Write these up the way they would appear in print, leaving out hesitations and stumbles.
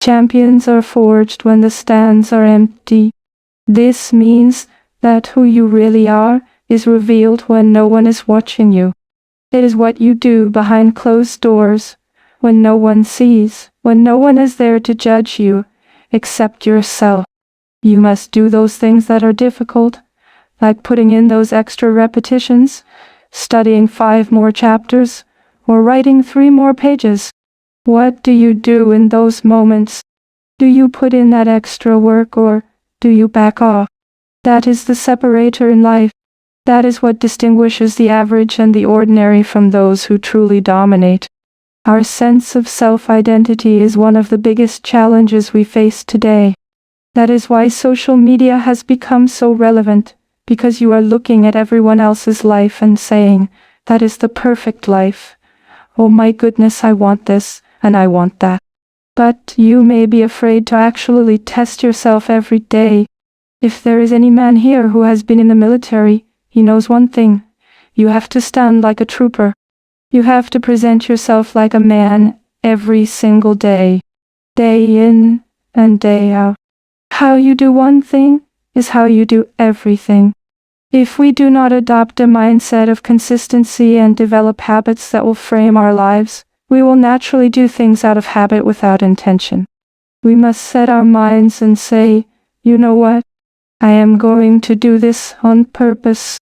Champions are forged when the stands are empty. This means that who you really are is revealed when no one is watching you. It is what you do behind closed doors, when no one sees, when no one is there to judge you, except yourself. You must do those things that are difficult, like putting in those extra repetitions, studying 5 more chapters, or writing 3 more pages. What do you do in those moments? Do you put in that extra work or do you back off? That is the separator in life. That is what distinguishes the average and the ordinary from those who truly dominate. Our sense of self-identity is one of the biggest challenges we face today. That is why social media has become so relevant, because you are looking at everyone else's life and saying, that is the perfect life. Oh my goodness, I want this, and I want that. But you may be afraid to actually test yourself every day. If there is any man here who has been in the military, he knows one thing. You have to stand like a trooper. You have to present yourself like a man every single day. Day in and day out. How you do one thing is how you do everything. If we do not adopt a mindset of consistency and develop habits that will frame our lives, we will naturally do things out of habit without intention. We must set our minds and say, you know what? I am going to do this on purpose.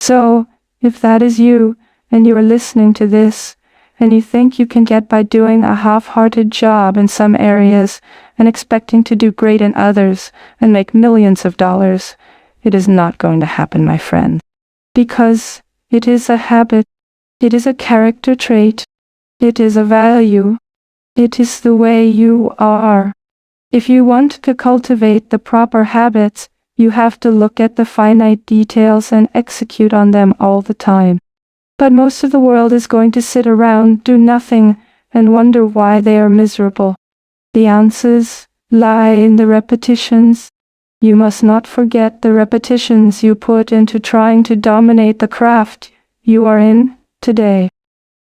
So, if that is you, and you are listening to this, and you think you can get by doing a half-hearted job in some areas and expecting to do great in others and make millions of dollars, it is not going to happen, my friend. Because it is a habit. It is a character trait. It is a value. It is the way you are. If you want to cultivate the proper habits, you have to look at the finite details and execute on them all the time. But most of the world is going to sit around, do nothing, and wonder why they are miserable. The answers lie in the repetitions. You must not forget the repetitions you put into trying to dominate the craft you are in today.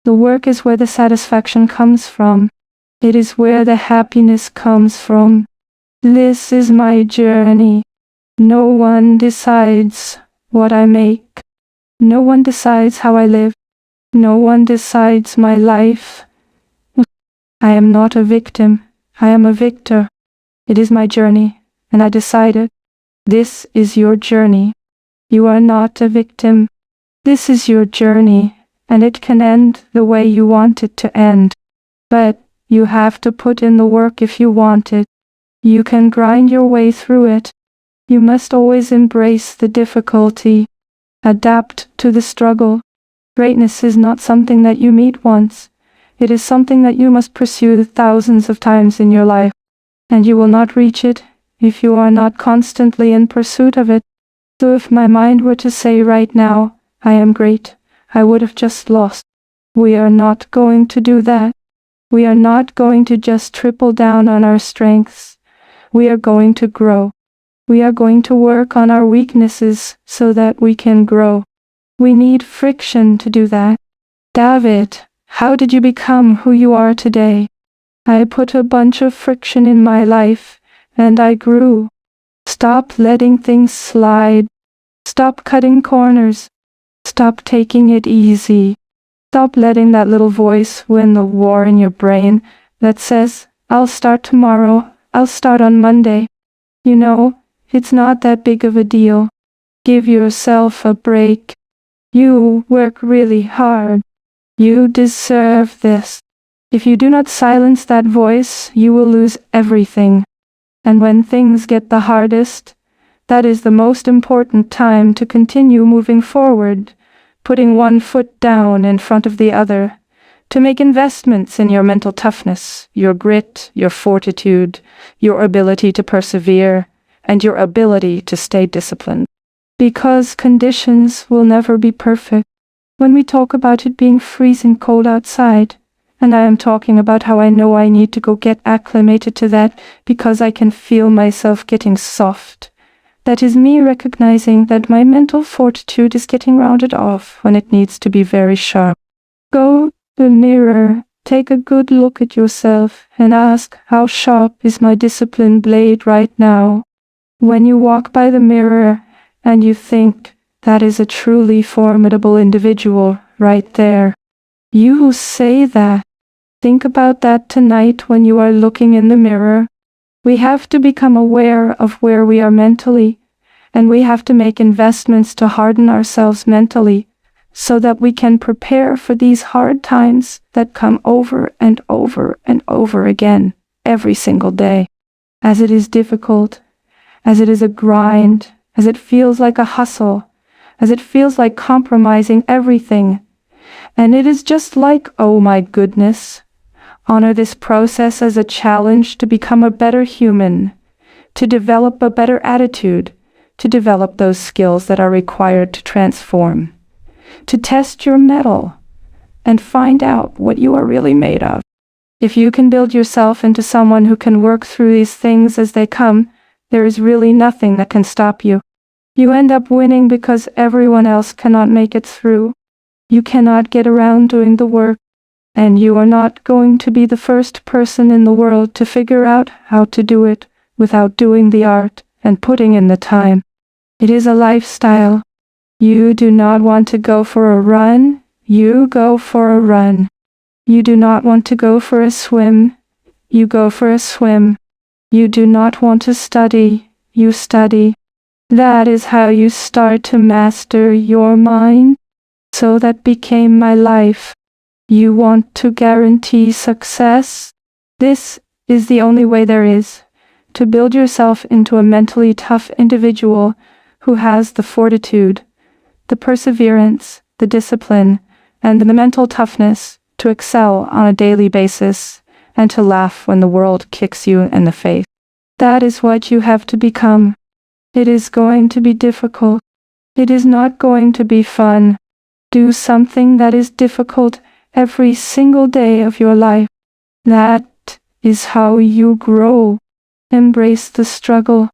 The work is where the satisfaction comes from. It is where the happiness comes from. This is my journey. No one decides what I make. No one decides how I live. No one decides my life. I am not a victim. I am a victor. It is my journey, and I decided. This is your journey. You are not a victim. This is your journey, and it can end the way you want it to end. But you have to put in the work if you want it. You can grind your way through it. You must always embrace the difficulty. Adapt to the struggle. Greatness is not something that you meet once. It is something that you must pursue thousands of times in your life. And you will not reach it if you are not constantly in pursuit of it. So if my mind were to say right now, I am great, I would have just lost. We are not going to do that. We are not going to just triple down on our strengths. We are going to grow. We are going to work on our weaknesses so that we can grow. We need friction to do that. David, how did you become who you are today? I put a bunch of friction in my life, and I grew. Stop letting things slide. Stop cutting corners. Stop taking it easy. Stop letting that little voice win the war in your brain that says, I'll start tomorrow, I'll start on Monday. You know, it's not that big of a deal. Give yourself a break. You work really hard. You deserve this. If you do not silence that voice, you will lose everything. And when things get the hardest, that is the most important time to continue moving forward, putting one foot down in front of the other, to make investments in your mental toughness, your grit, your fortitude, your ability to persevere, and your ability to stay disciplined. Because conditions will never be perfect. When we talk about it being freezing cold outside, and I am talking about how I know I need to go get acclimated to that because I can feel myself getting soft. That is me recognizing that my mental fortitude is getting rounded off when it needs to be very sharp. Go to the mirror Take a good look at yourself and ask, how sharp is my discipline blade right now? When you walk by the mirror and you think, that is a truly formidable individual right there. You who say that, think about that tonight when you are looking in the mirror. We have to become aware of where we are mentally, and we have to make investments to harden ourselves mentally, so that we can prepare for these hard times that come over and over and over again, every single day. As it is difficult, as it is a grind, as it feels like a hustle, as it feels like compromising everything. And it is just like, oh my goodness, honor this process as a challenge to become a better human, to develop a better attitude, to develop those skills that are required to transform, to test your mettle and find out what you are really made of. If you can build yourself into someone who can work through these things as they come, there is really nothing that can stop you. You end up winning because everyone else cannot make it through. You cannot get around doing the work, and you are not going to be the first person in the world to figure out how to do it without doing the art and putting in the time. It is a lifestyle. You do not want to go for a run, you go for a run. You do not want to go for a swim, you go for a swim. You do not want to study, you study. That is how you start to master your mind. So that became my life. You want to guarantee success? This is the only way there is, to build yourself into a mentally tough individual who has the fortitude, the perseverance, the discipline, and the mental toughness to excel on a daily basis and to laugh when the world kicks you in the face. That is what you have to become. It is going to be difficult. It is not going to be fun. Do something that is difficult every single day of your life. That is how you grow. Embrace the struggle.